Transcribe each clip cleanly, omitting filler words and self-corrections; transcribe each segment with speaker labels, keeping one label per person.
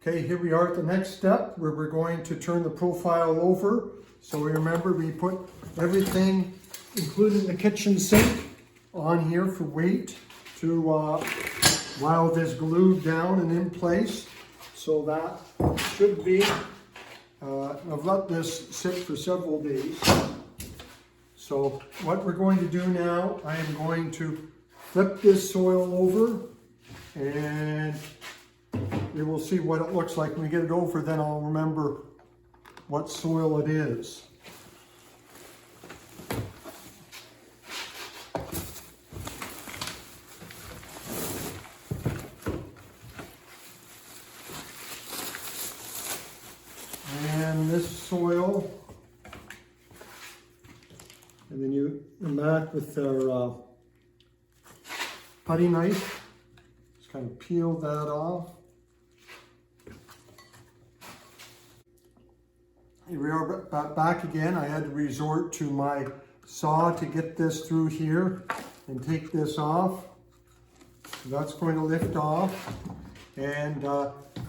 Speaker 1: Okay, here we are at the next step where we're going to turn the profile over. So remember, we put everything, including the kitchen sink, on here for weight to while this glued down and in place. So that should be, I've let this sit for several days. So what we're going to do now, I am going to flip this soil over and we will see what it looks like when we get it over, then I'll remember what soil it is. And this soil, and then you mat with our putty knife, just kind of peel that off. Here we are back again. I had to resort to my saw to get this through here and take this off. So that's going to lift off. And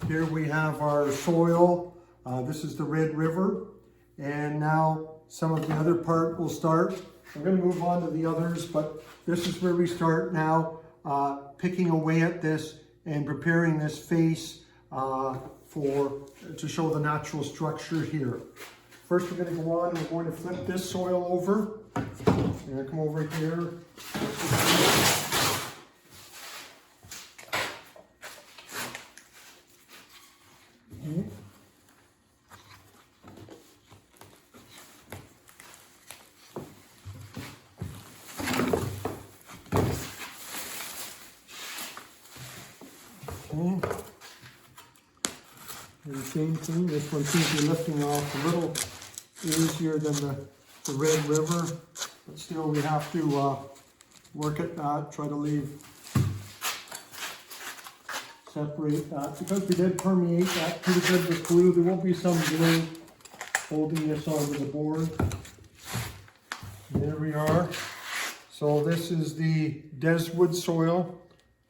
Speaker 1: here we have our soil. This is the Red River. And now some of the other part will start. I'm going to move on to the others, but this is where we start now, picking away at this and preparing this face to show the natural structure here. First we're going to go on and we're going to flip this soil over. I'm going to come over here. Okay. And the same thing, this one seems to be lifting off a little easier than the Red River, but still we have to work at that, try to separate that. Because we did permeate that pretty good with glue, there will be some glue holding this onto the board. And there we are. So this is the Deswood soil,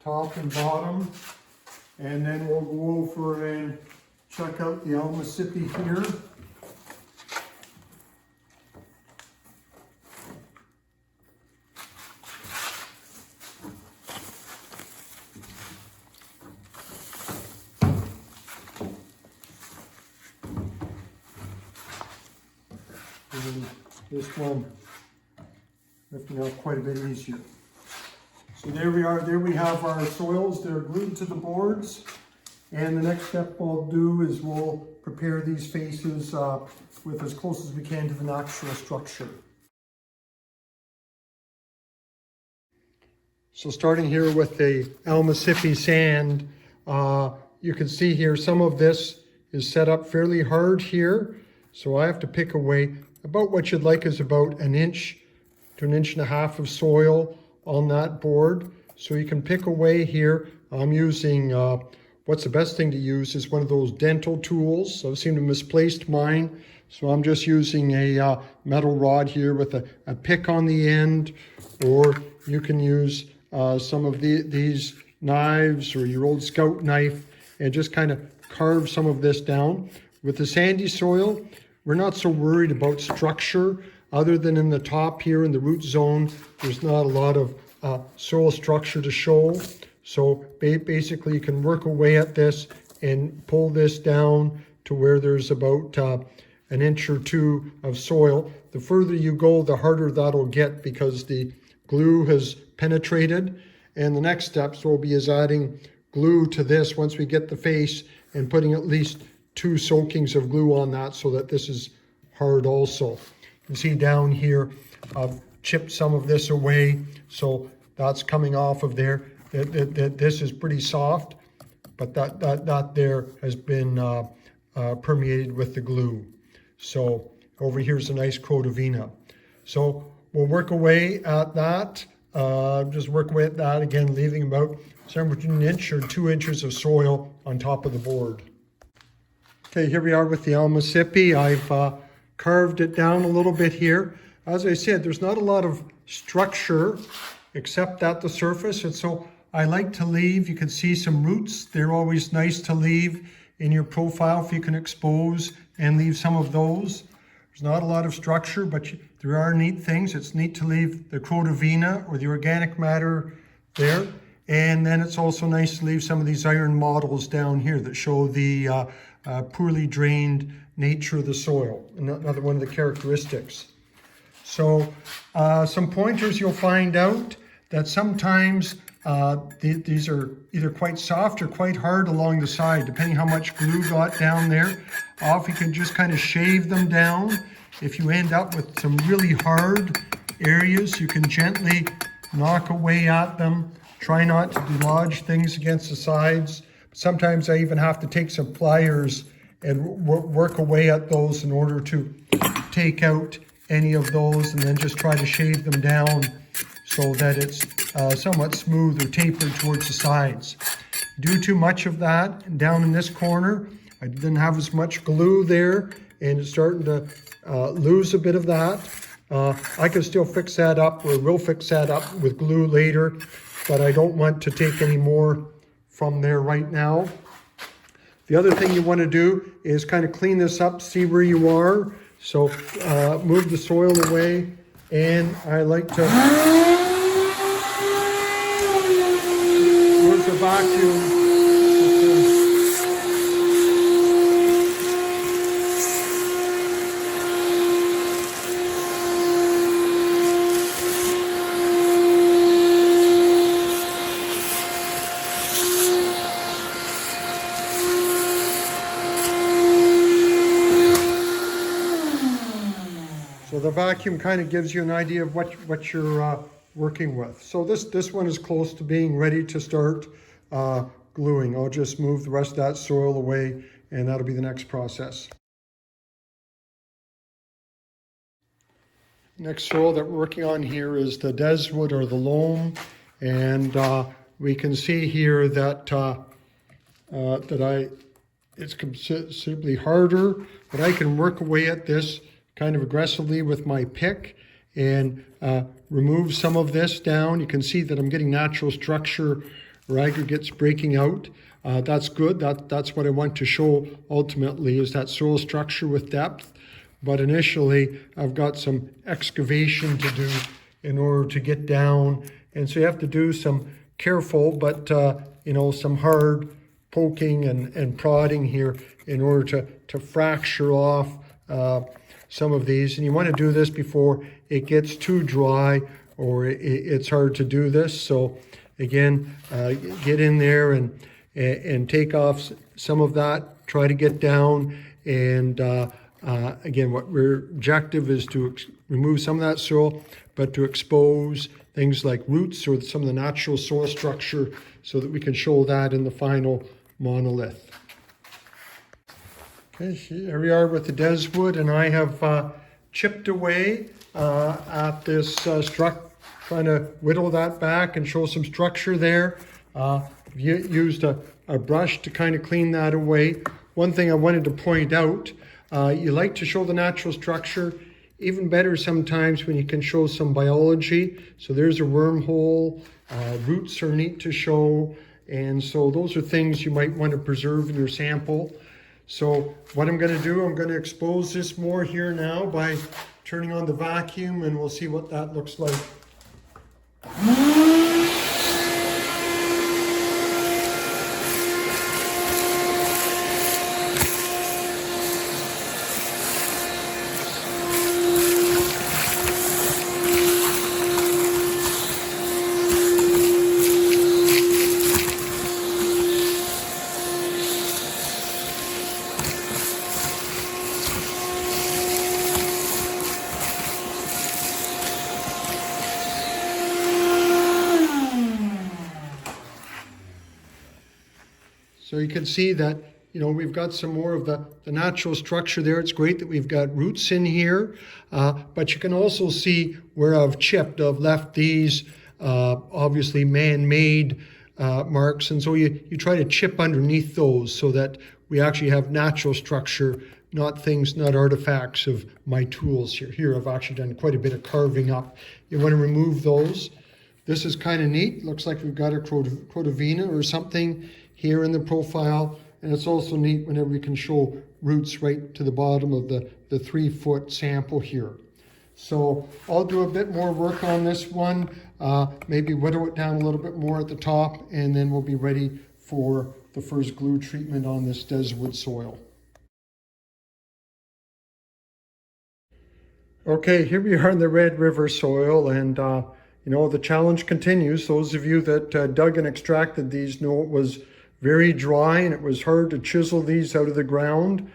Speaker 1: top and bottom. And then we'll go over and check out the Mississippi here. And this one lifting out quite a bit easier. So there we are, there we have our soils. They're glued to the boards. And the next step we'll do is we'll prepare these faces with as close as we can to the natural structure. So starting here with the Mississippi sand, you can see here some of this is set up fairly hard here. So I have to pick away. About what you'd like is about 1 inch to 1.5 inches of soil on that board. So you can pick away here. I'm using, what's the best thing to use is one of those dental tools. So I seem to have misplaced mine. So I'm just using a metal rod here with a pick on the end, or you can use some of these knives or your old scout knife and just kind of carve some of this down. With the sandy soil, we're not so worried about structure other than in the top here in the root zone. There's not a lot of soil structure to show. So basically you can work away at this and pull this down to where there's about 1 inch or 2 of soil. The further you go, the harder that'll get because the glue has penetrated. And the next steps will be is adding glue to this once we get the face and putting at least 2 soakings of glue on that so that this is hard also. You can see down here, I've chipped some of this away. So that's coming off of there. This is pretty soft, but that there has been permeated with the glue. So over here's a nice Crotavina. So we'll work away at that. Just work away at that again, leaving about somewhere between 1 inch or 2 inches of soil on top of the board. Okay, here we are with the Mississippi. I've carved it down a little bit here. As I said, there's not a lot of structure except at the surface, and so I like to leave, you can see some roots. They're always nice to leave in your profile if you can expose and leave some of those. There's not a lot of structure, but there are neat things. It's neat to leave the crotovena or the organic matter there. And then it's also nice to leave some of these iron models down here that show the poorly drained nature of the soil, another one of the characteristics. So some pointers you'll find out that sometimes these are either quite soft or quite hard along the side, depending how much glue got down there. Off, you can just kind of shave them down. If you end up with some really hard areas, you can gently knock away at them. Try not to lodge things against the sides. Sometimes I even have to take some pliers and work away at those in order to take out any of those, and then just try to shave them down so that it's somewhat smooth or tapered towards the sides. Do too much of that down in this corner. I didn't have as much glue there, and it's starting to lose a bit of that. I can still fix that up, or will fix that up with glue later, but I don't want to take any more from there right now. The other thing you want to do is kind of clean this up, see where you are. So move the soil away, and I like to use the vacuum. So the vacuum kind of gives you an idea of what you're working with. So this one is close to being ready to start gluing. I'll just move the rest of that soil away, and that'll be the next process. Next soil that we're working on here is the deswood or the loam, and we can see here that it's considerably harder, but I can work away at this kind of aggressively with my pick and remove some of this down. You can see that I'm getting natural structure or aggregates breaking out. That's good. That's what I want to show ultimately, is that soil structure with depth. But initially, I've got some excavation to do in order to get down. And so you have to do some careful, but some hard poking and prodding here in order to fracture off some of these. And you want to do this before it gets too dry, or it's hard to do this. So again, get in there and take off some of that, try to get down. And again, what our objective is to remove some of that soil, but to expose things like roots or some of the natural soil structure so that we can show that in the final monolith. Okay, here we are with the deswood, and I have chipped away at this trying to whittle that back and show some structure there. Used a brush to kind of clean that away. One thing I wanted to point out, you like to show the natural structure. Even better sometimes when you can show some biology. So there's a wormhole, roots are neat to show, and so those are things you might want to preserve in your sample. So what I'm going to do, I'm going to expose this more here now by turning on the vacuum, and we'll see what that looks like. So you can see that, we've got some more of the natural structure there. It's great that we've got roots in here, but you can also see where I've chipped. I've left these obviously man-made marks, and so you try to chip underneath those so that we actually have natural structure, not artifacts of my tools here. Here I've actually done quite a bit of carving up. You want to remove those. This is kind of neat. Looks like we've got a crotovena or something here in the profile. And it's also neat whenever we can show roots right to the bottom of the 3-foot sample here. So I'll do a bit more work on this one, maybe whittle it down a little bit more at the top, and then we'll be ready for the first glue treatment on this desert soil. Okay, here we are in the Red River soil, and you know, the challenge continues. Those of you that dug and extracted these know it was very dry and it was hard to chisel these out of the ground.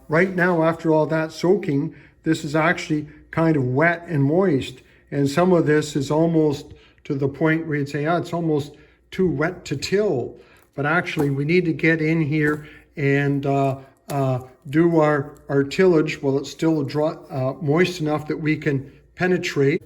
Speaker 1: Right now, after all that soaking, this is actually kind of wet and moist, and some of this is almost to the point where you'd say, yeah, it's almost too wet to till. But actually, we need to get in here and do our tillage while it's still dry, moist enough that we can penetrate.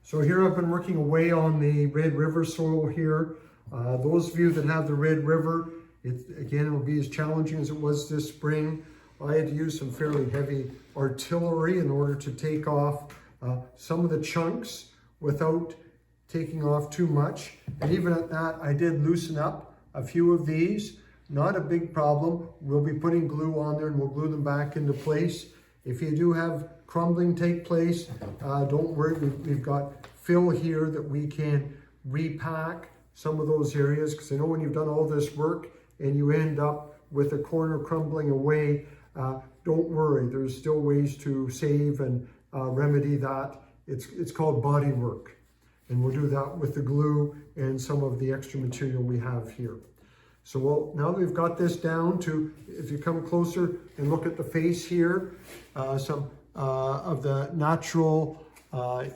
Speaker 1: So here I've been working away on the Red River soil here. Those of you that have the Red River, again, it will be as challenging as it was this spring. I had to use some fairly heavy artillery in order to take off some of the chunks without taking off too much. And even at that, I did loosen up a few of these. Not a big problem. We'll be putting glue on there and we'll glue them back into place. If you do have crumbling take place, don't worry, we've got fill here that we can repack some of those areas, because I know when you've done all this work and you end up with a corner crumbling away, don't worry, there's still ways to save and remedy that. It's called body work, and we'll do that with the glue and some of the extra material we have here. So now that we've got this down to, if you come closer and look at the face here, some of the natural,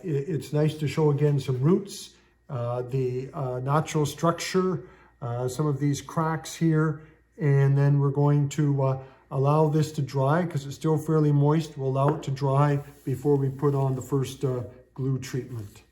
Speaker 1: it's nice to show again some roots, the natural structure, some of these cracks here, and then we're going to allow this to dry because it's still fairly moist. We'll allow it to dry before we put on the first glue treatment.